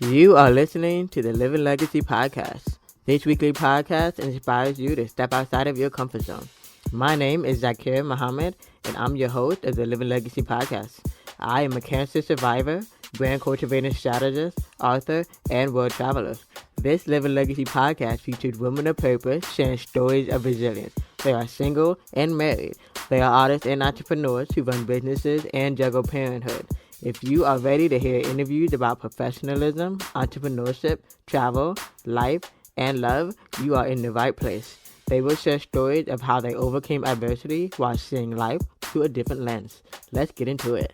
You are listening to the Living Legacy Podcast. This weekly podcast inspires you to step outside of your comfort zone. My name is Zakir Muhammad, and I'm your host of the Living Legacy Podcast. I am a cancer survivor, brand cultivating strategist, author, and world traveler. This Living Legacy Podcast features women of purpose sharing stories of resilience. They are single and married. They are artists and entrepreneurs who run businesses and juggle parenthood. If you are ready to hear interviews about professionalism, entrepreneurship, travel, life, and love, you are in the right place. They will share stories of how they overcame adversity while seeing life through a different lens. Let's get into it.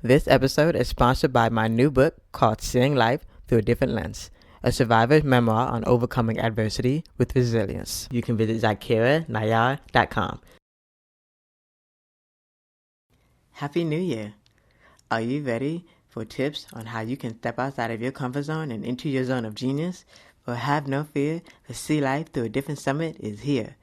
This episode is sponsored by my new book called Seeing Life Through a Different Lens, a survivor's memoir on overcoming adversity with resilience. You can visit zakiranayar.com. Happy New Year! Are you ready for tips on how you can step outside of your comfort zone and into your zone of genius? Well, have no fear, the See Life Through a Different Summit is here.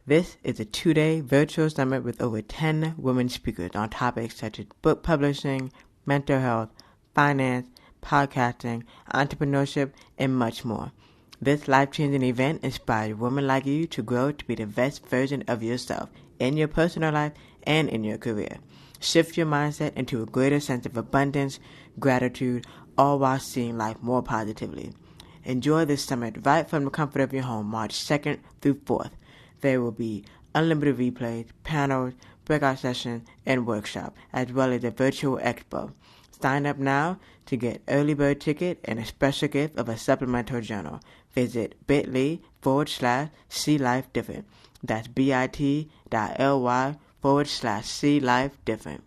This is a 2-day virtual summit with over 10 women speakers on topics such as book publishing, mental health, finance, podcasting, entrepreneurship, and much more. This life-changing event inspires women like you to grow to be the best version of yourself in your personal life and in your career. Shift your mindset into a greater sense of abundance, gratitude, all while seeing life more positively. Enjoy this summit right from the comfort of your home, March 2nd through 4th. There will be unlimited replays, panels, breakout sessions, and workshops, as well as a virtual expo. Sign up now to get early bird ticket and a special gift of a supplemental journal. Visit bit.ly/See Life Different. That's bit.ly/See Life Different.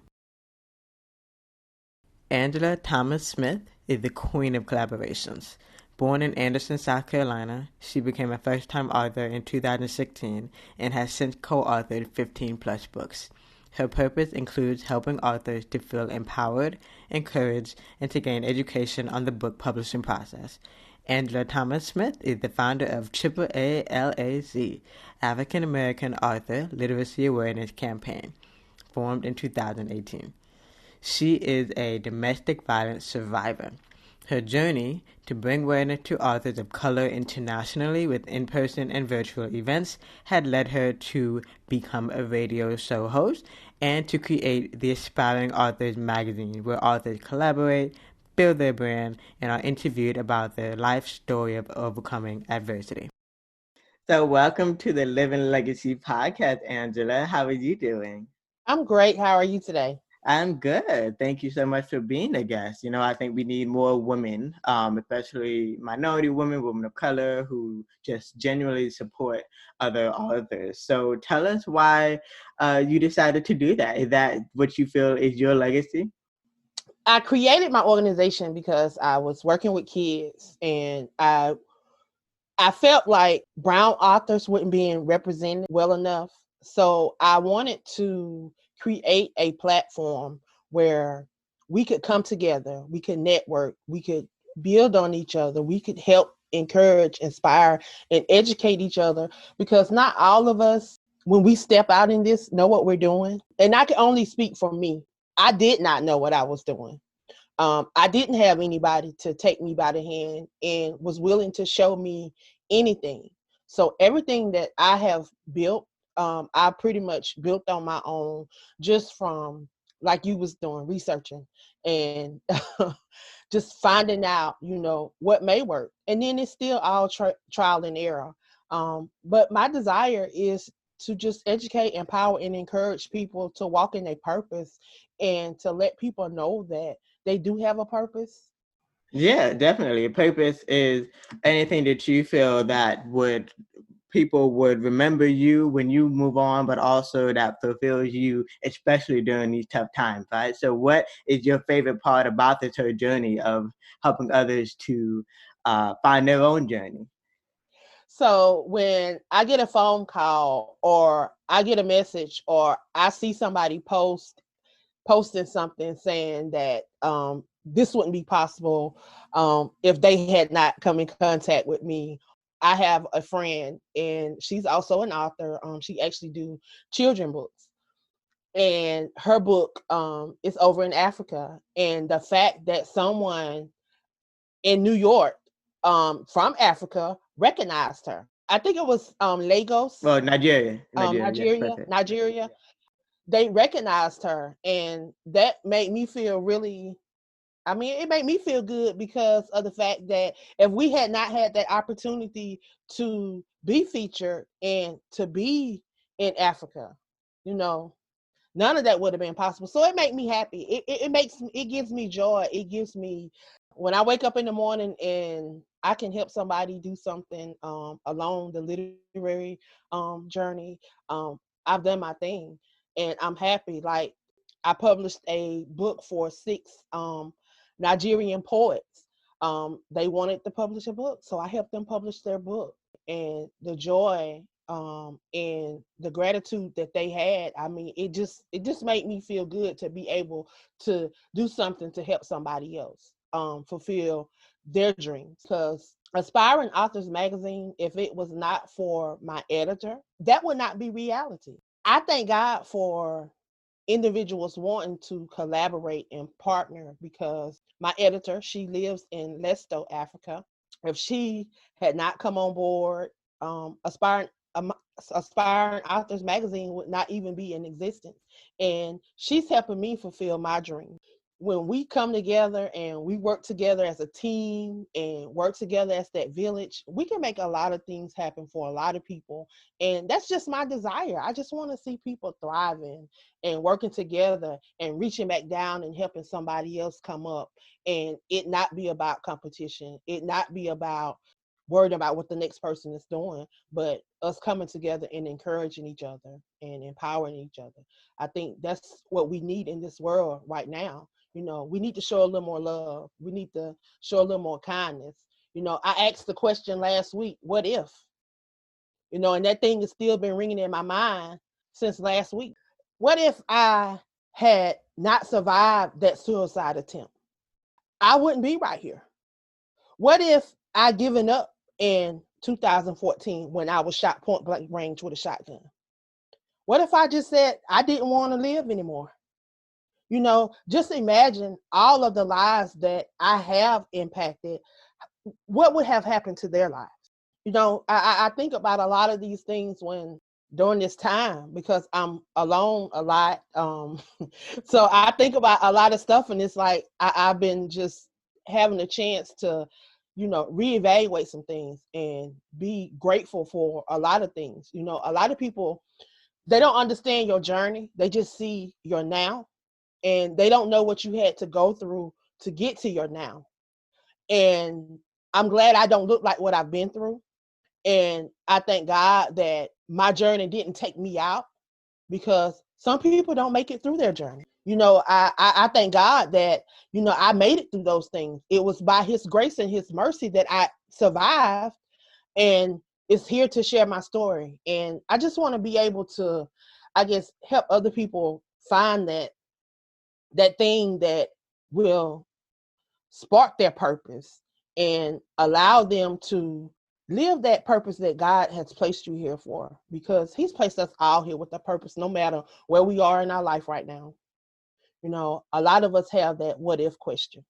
Angela Thomas Smith is the queen of collaborations. Born in Anderson, South Carolina, she became a first-time author in 2016 and has since co-authored 15-plus books. Her purpose includes helping authors to feel empowered, encouraged, and to gain education on the book publishing process. Angela Thomas Smith is the founder of AAALAC, African American Author Literacy Awareness Campaign, formed in 2018. She is a domestic violence survivor. Her journey to bring awareness to authors of color internationally with in-person and virtual events had led her to become a radio show host and to create the Aspiring Authors magazine, where authors collaborate, build their brand, and are interviewed about their life story of overcoming adversity. So welcome to the Living Legacy Podcast, Angela. How are you doing? I'm great. How are you today? I'm good. Thank you so much for being a guest. You know, I think we need more women, especially minority women, women of color, who just genuinely support other authors. So tell us why you decided to do that. Is that what you feel is your legacy? I created my organization because I was working with kids and I felt like brown authors weren't being represented well enough. So I wanted to create a platform where we could come together, we could network, we could build on each other, we could help encourage, inspire, and educate each other, because not all of us, when we step out in this, know what we're doing. And I can only speak for me. I did not know what I was doing. I didn't have anybody to take me by the hand and was willing to show me anything. So everything that I have built, I pretty much built on my own, just from, like you was doing, researching and just finding out, what may work. And then it's still all trial and error. But my desire is to just educate, empower, and encourage people to walk in their purpose and to let people know that they do have a purpose. Yeah, definitely. A purpose is anything that you feel that people would remember you when you move on, but also that fulfills you, especially during these tough times, right? So what is your favorite part about this whole journey of helping others to find their own journey? So when I get a phone call or I get a message or I see somebody posting something saying that this wouldn't be possible if they had not come in contact with me. I have a friend and she's also an author. She actually do children books. and her book is over in Africa. And the fact that someone in New York from Africa recognized her. I think it was Lagos. Well, Nigeria. Yes, Nigeria. perfect. Nigeria. They recognized her, and that made me feel really, I mean, it made me feel good because of the fact that if we had not had that opportunity to be featured and to be in Africa, you know, none of that would have been possible. So it made me happy. It gives me joy. It gives me, when I wake up in the morning and I can help somebody do something along the literary journey, I've done my thing, and I'm happy. Like, I published a book for 6 Nigerian poets. They wanted to publish a book, so I helped them publish their book, and the joy and the gratitude that they had, I mean, it just made me feel good to be able to do something to help somebody else fulfill their dreams. Because Aspiring Authors Magazine, if it was not for my editor, that would not be reality. I thank God for individuals wanting to collaborate and partner, because my editor, she lives in Lesto, Africa. If she had not come on board, Aspiring Aspiring Authors Magazine would not even be in existence. And she's helping me fulfill my dream. When we come together and we work together as a team and work together as that village, we can make a lot of things happen for a lot of people. And that's just my desire. I just want to see people thriving and working together and reaching back down and helping somebody else come up, and it not be about competition. It not be about worried about what the next person is doing, but us coming together and encouraging each other and empowering each other. I think that's what we need in this world right now. You know, we need to show a little more love. We need to show a little more kindness. You know, I asked the question last week, what if? You know, and that thing has still been ringing in my mind since last week. What if I had not survived that suicide attempt? I wouldn't be right here. What if I given up in 2014 when I was shot point blank range with a shotgun? What if I just said I didn't want to live anymore? You know, just imagine all of the lives that I have impacted. What would have happened to their lives? You know, I think about a lot of these things when during this time, because I'm alone a lot. So I think about a lot of stuff, and it's like I've been just having a chance to, you know, reevaluate some things and be grateful for a lot of things. You know, a lot of people, they don't understand your journey. They just see your now, and they don't know what you had to go through to get to your now. And I'm glad I don't look like what I've been through. And I thank God that my journey didn't take me out, because some people don't make it through their journey. You know, I thank God that, you know, I made it through those things. It was by His grace and His mercy that I survived, and it's here to share my story. And I just want to be able to, I guess, help other people find that thing that will spark their purpose and allow them to live that purpose that God has placed you here for, because He's placed us all here with a purpose, no matter where we are in our life right now. You know, a lot of us have that what if question,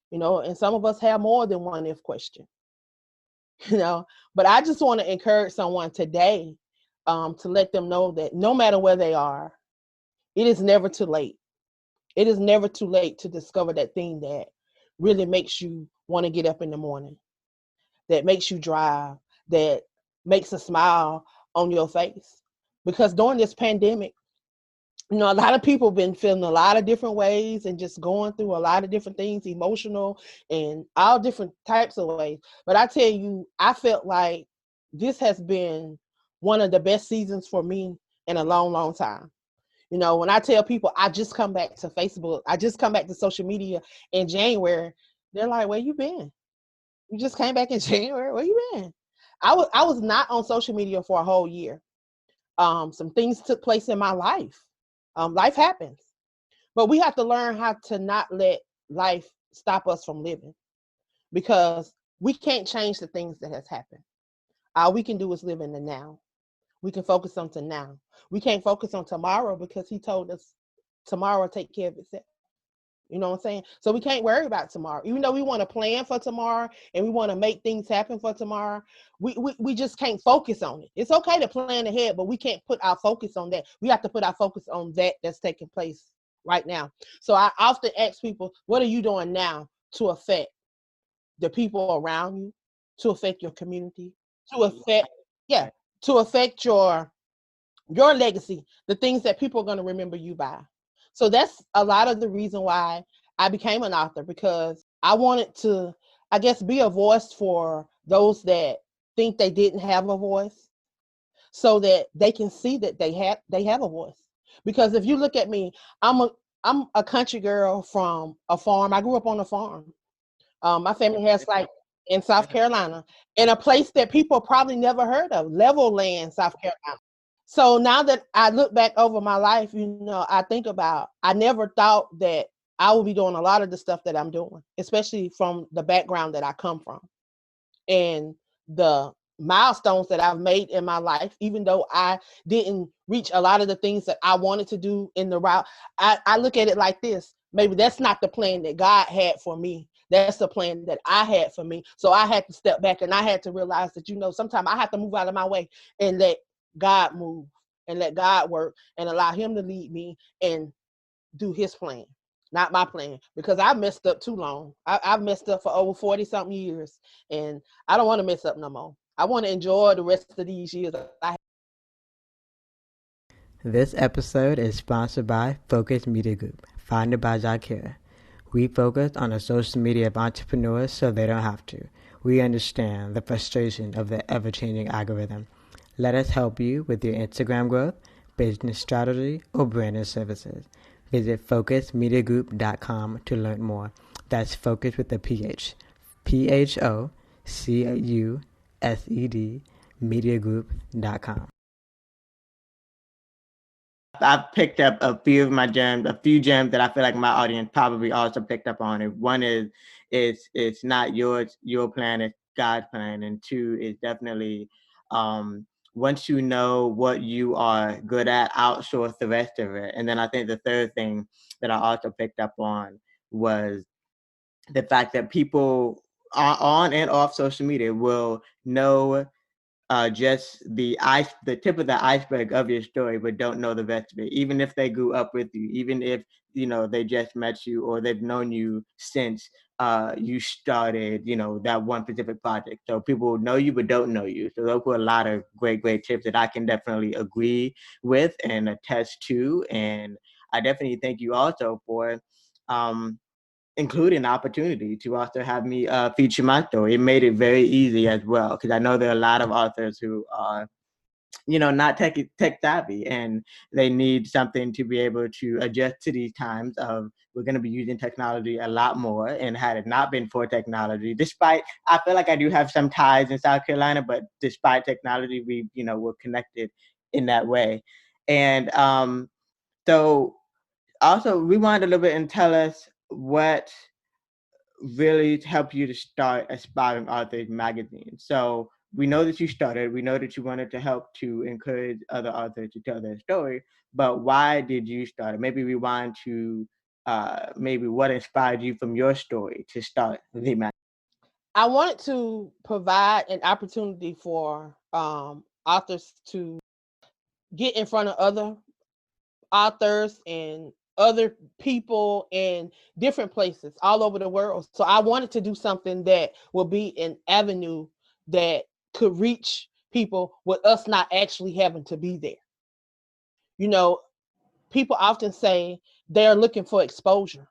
you know, and some of us have more than one if question, you know, but I just want to encourage someone today to let them know that no matter where they are, it is never too late. It is never too late to discover that thing that really makes you want to get up in the morning, that makes you drive, that makes a smile on your face. Because during this pandemic, you know, a lot of people been feeling a lot of different ways and just going through a lot of different things, emotional and all different types of ways. But I tell you, I felt like this has been one of the best seasons for me in a long, long time. You know, when I tell people I just come back to Facebook, I just come back to social media in January, they're like, where you been? You just came back in January? Where you been? I was not on social media for a whole year. Some things took place in my life. Life happens. But we have to learn how to not let life stop us from living, because we can't change the things that has happened. All we can do is live in the now. We can focus on to now. We can't focus on tomorrow because he told us tomorrow will take care of itself. You know what I'm saying? So we can't worry about tomorrow. Even though we want to plan for tomorrow and we want to make things happen for tomorrow, we just can't focus on it. It's okay to plan ahead, but we can't put our focus on that. We have to put our focus on that's taking place right now. So I often ask people, what are you doing now to affect the people around you, to affect your community, to affect, to affect your legacy, the things that people are going to remember you by. So that's a lot of the reason why I became an author, because I wanted to, I guess, be a voice for those that think they didn't have a voice, so that they can see that they have a voice. Because if you look at me, I'm a country girl from a farm. I grew up on a farm. My family has, like, in South Carolina, in a place that people probably never heard of, Level Land, South Carolina. So now that I look back over my life, I think about, I never thought that I would be doing a lot of the stuff that I'm doing, especially from the background that I come from and the milestones that I've made in my life. Even though I didn't reach a lot of the things that I wanted to do in the route, I look at it like this. Maybe that's not the plan that God had for me. That's the plan that I had for me. So I had to step back and I had to realize that, sometimes I have to move out of my way and let God move and let God work and allow him to lead me and do his plan, not my plan, because I messed up too long. I've messed up for over 40 something years, and I don't want to mess up no more. I want to enjoy the rest of these years. This episode is sponsored by Focus Media Group, founded by Zakir. We focus on the social media of entrepreneurs so they don't have to. We understand the frustration of the ever-changing algorithm. Let us help you with your Instagram growth, business strategy, or branding services. Visit focusmediagroup.com to learn more. That's Focus with a PH. PHOCUSED mediagroup.com. I've picked up a few of my gems, a few gems that I feel like my audience probably also picked up on. And one is it's not your plan, it's God's plan. And two is definitely once you know what you are good at, outsource the rest of it. And then I think the third thing that I also picked up on was the fact that people on and off social media will know just the tip of the iceberg of your story, but don't know the rest of it. Even if they grew up with you, even if they just met you or they've known you since you started, that one specific project. So people know you but don't know you. So those were a lot of great tips that I can definitely agree with and attest to. And I definitely thank you also for including the opportunity to also have me feature my story. It made it very easy as well, because I know there are a lot of authors who are, not tech savvy, and they need something to be able to adjust to these times of, we're going to be using technology a lot more. And had it not been for technology, despite, I feel like I do have some ties in South Carolina, but despite technology, we, we're connected in that way. And so also rewind a little bit and tell us what really helped you to start Aspiring Authors magazine. So we know that you started, we know that you wanted to help to encourage other authors to tell their story, but why did you start it? Maybe rewind to maybe what inspired you from your story to start the magazine. I wanted to provide an opportunity for authors to get in front of other authors and other people in different places all over the world. So I wanted to do something that would be an avenue that could reach people with us not actually having to be there. People often say they're looking for exposure.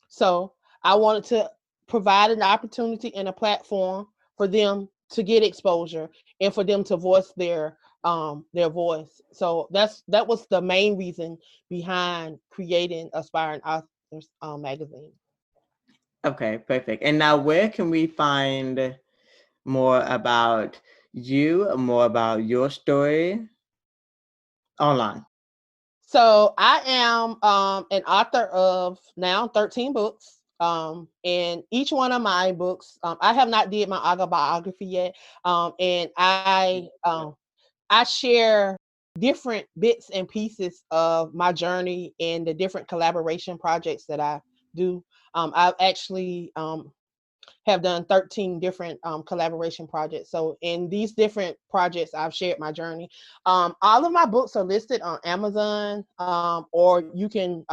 So I wanted to provide an opportunity and a platform for them to get exposure and for them to voice their voice. So that was the main reason behind creating Aspiring Authors magazine. Okay, perfect. And now where can we find more about you, more about your story online? So I am an author of now 13 books. And each one of my books, I have not did my autobiography yet. And I I share different bits and pieces of my journey and the different collaboration projects that I do. I've actually have done 13 different collaboration projects. So in these different projects, I've shared my journey. All of my books are listed on Amazon, or you can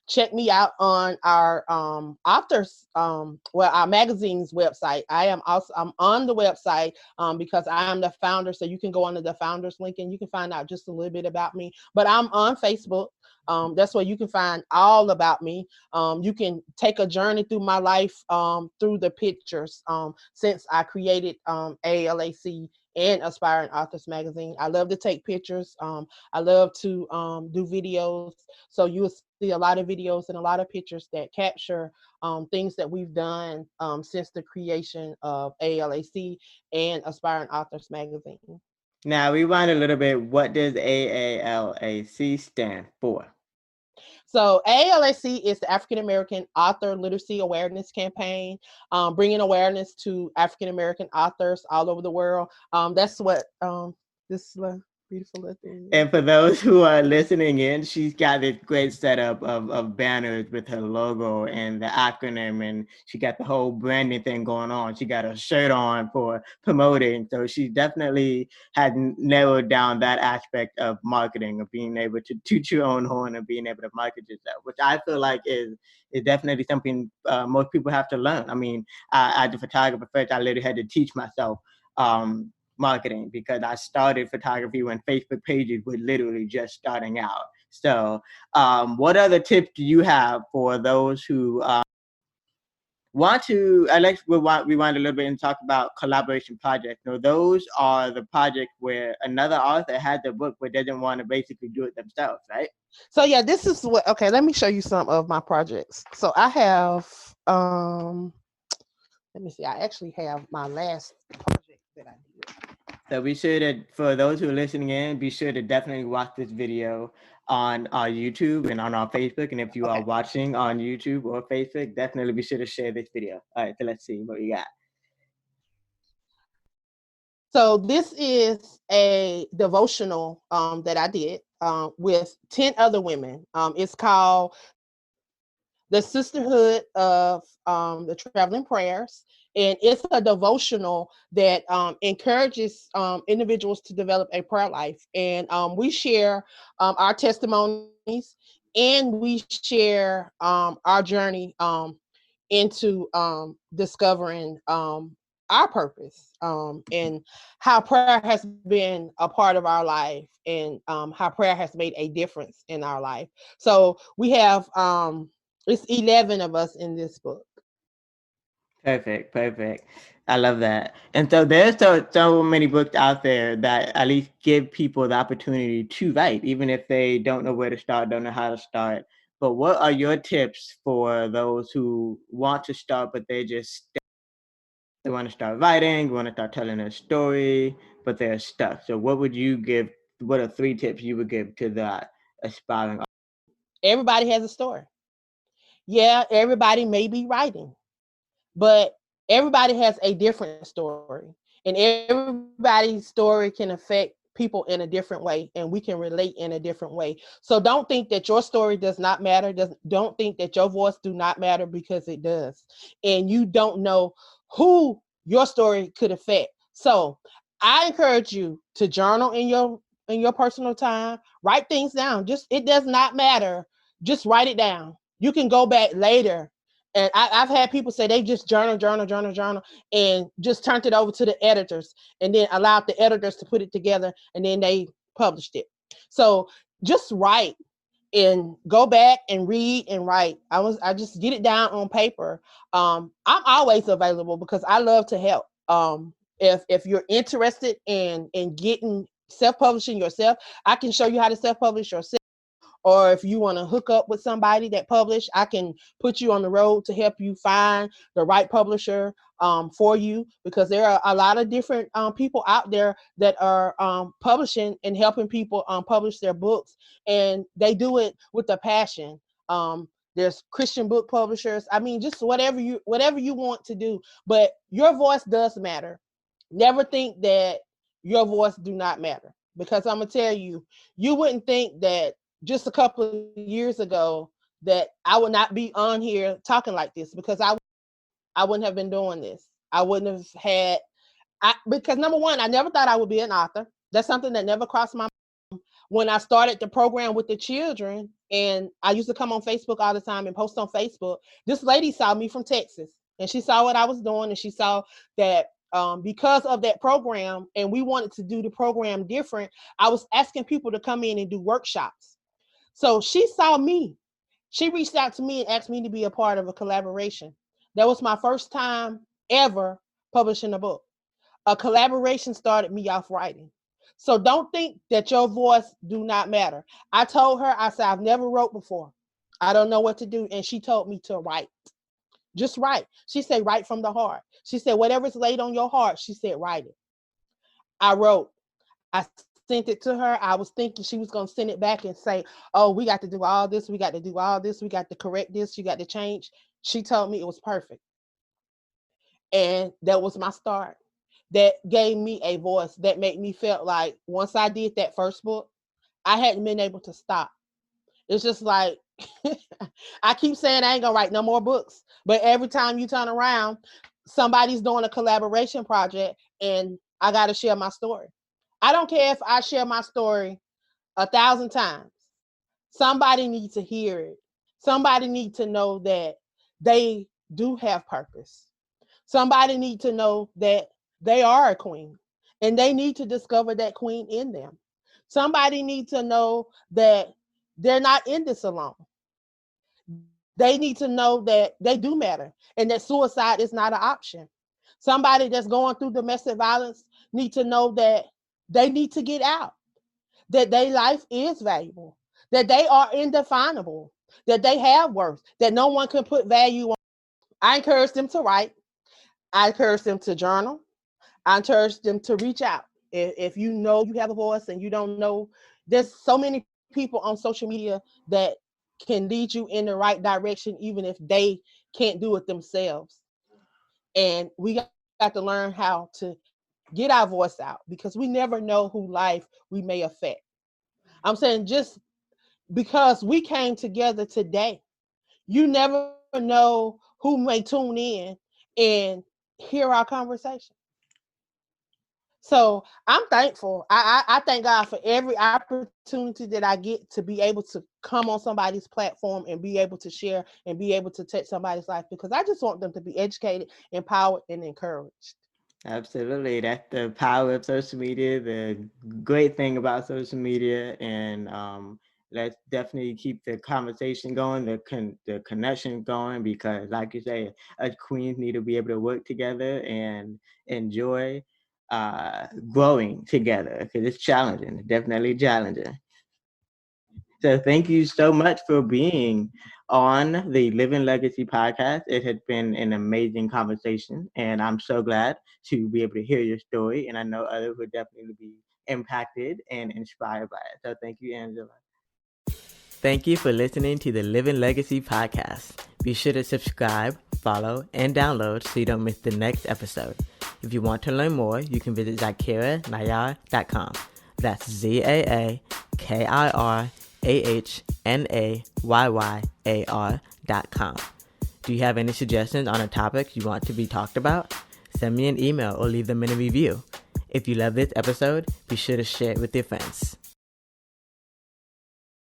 check me out on our authors, our magazine's website. I'm on the website because I am the founder. So you can go under the founders link and you can find out just a little bit about me. But I'm on Facebook. That's where you can find all about me. You can take a journey through my life through the pictures since I created AALAC and Aspiring Authors Magazine. I love to take pictures. I love to do videos. So you will see a lot of videos and a lot of pictures that capture things that we've done since the creation of AALAC and Aspiring Authors Magazine. Now, rewind a little bit. What does AALAC stand for? So AALAC is the African American Author Literacy Awareness Campaign, bringing awareness to African American authors all over the world. That's what this beautiful little thing. And for those who are listening in, she's got this great setup of banners with her logo and the acronym, and she got the whole branding thing going on. She got a shirt on for promoting. So she definitely had narrowed down that aspect of marketing, of being able to toot your own horn and being able to market yourself, which I feel like is definitely something most people have to learn. I mean, as a photographer first, I literally had to teach myself marketing because I started photography when Facebook pages were literally just starting out. So what other tips do you have for those who want to, I'd like to rewind a little bit and talk about collaboration projects. Now, those are the projects where another author had the book but doesn't want to basically do it themselves, right? So yeah, this is what, okay, let me show you some of my projects. So I have, let me see, I actually have my last project that I did. So be sure to, for those who are listening in, be sure to definitely watch this video on our YouTube and on our Facebook. And if you are watching on YouTube or Facebook, definitely be sure to share this video. All right, so let's see what we got. So this is a devotional that I did with 10 other women. It's called the Sisterhood of the Traveling Prayers. And it's a devotional that encourages individuals to develop a prayer life. And we share our testimonies and we share our journey into discovering our purpose and how prayer has been a part of our life and how prayer has made a difference in our life. So we have it's 11 of us in this book. Perfect. I love that. And so there's so many books out there that at least give people the opportunity to write, even if they don't know where to start, don't know how to start. But what are your tips for those who want to start, but they want to start writing, want to start telling a story, but they're stuck? So what are 3 tips you would give to that aspiring author? Everybody has a story. Yeah, everybody may be writing, but everybody has a different story. And everybody's story can affect people in a different way, and we can relate in a different way. So don't think that your story does not matter. Don't think that your voice do not matter, because it does. And you don't know who your story could affect. So I encourage you to journal in your personal time. Write things down. It does not matter. Just write it down. You can go back later. And I've had people say they just journal, and just turned it over to the editors, and then allowed the editors to put it together, and then they published it. So just write and go back and read and write. I just get it down on paper. I'm always available because I love to help. If you're interested in getting self-publishing yourself, I can show you how to self-publish yourself. Or if you want to hook up with somebody that published, I can put you on the road to help you find the right publisher for you, because there are a lot of different people out there that are publishing and helping people publish their books, and they do it with a passion. There's Christian book publishers. I mean, just whatever you want to do, but your voice does matter. Never think that your voice do not matter. because I'm gonna tell you, you wouldn't think that just a couple of years ago that I would not be on here talking like this, because I wouldn't have been doing this. I wouldn't have had because number one, I never thought I would be an author. That's something that never crossed my mind. When I started the program with the children, and I used to come on Facebook all the time and post on Facebook, this lady saw me from Texas, and she saw what I was doing, and she saw that because of that program, and we wanted to do the program different, I was asking people to come in and do workshops. So she saw me. She reached out to me and asked me to be a part of a collaboration. That was my first time ever publishing a book. A collaboration started me off writing. So don't think that your voice do not matter. I told her, I said, I've never wrote before. I don't know what to do. And she told me to write. Just write. She said, write from the heart. She said, whatever's laid on your heart, she said, write it. I wrote. I sent it to her. I was thinking she was going to send it back and say, oh, we got to do all this. We got to do all this. We got to correct this. You got to change. She told me it was perfect. And that was my start. That gave me a voice that made me feel like once I did that first book, I hadn't been able to stop. It's just like, I keep saying I ain't gonna write no more books, but every time you turn around, somebody's doing a collaboration project and I got to share my story. I don't care if I share my story 1,000 times. Somebody needs to hear it. Somebody needs to know that they do have purpose. Somebody needs to know that they are a queen and they need to discover that queen in them. Somebody needs to know that they're not in this alone. They need to know that they do matter and that suicide is not an option. Somebody that's going through domestic violence need to know that they need to get out, that their life is valuable, that they are indefinable, that they have worth, that no one can put value on. I encourage them to write. I encourage them to journal. I encourage them to reach out. If you know you have a voice and you don't know, there's so many people on social media that can lead you in the right direction, even if they can't do it themselves. And we got to learn how to get our voice out, because we never know who life we may affect. I'm saying, just because we came together today, you never know who may tune in and hear our conversation. So I'm thankful. I thank God for every opportunity that I get to be able to come on somebody's platform and be able to share and be able to touch somebody's life, because I just want them to be educated, empowered, and encouraged. Absolutely. That's the power of social media, the great thing about social media. And let's definitely keep the conversation going, the connection going, because like you say, us queens need to be able to work together and enjoy growing together, because it's challenging, definitely challenging. So thank you so much for being on the Living Legacy podcast. It has been an amazing conversation, and I'm so glad to be able to hear your story. And I know others would definitely be impacted and inspired by it. So thank you, Angela. Thank you for listening to the Living Legacy podcast. Be sure to subscribe, follow, and download so you don't miss the next episode. If you want to learn more, you can visit ZakiraNayar.com. That's ZakiraAHNAYYAR.com. Do you have any suggestions on a topic you want to be talked about? Send me an email or leave them in a review. If you love this episode, be sure to share it with your friends.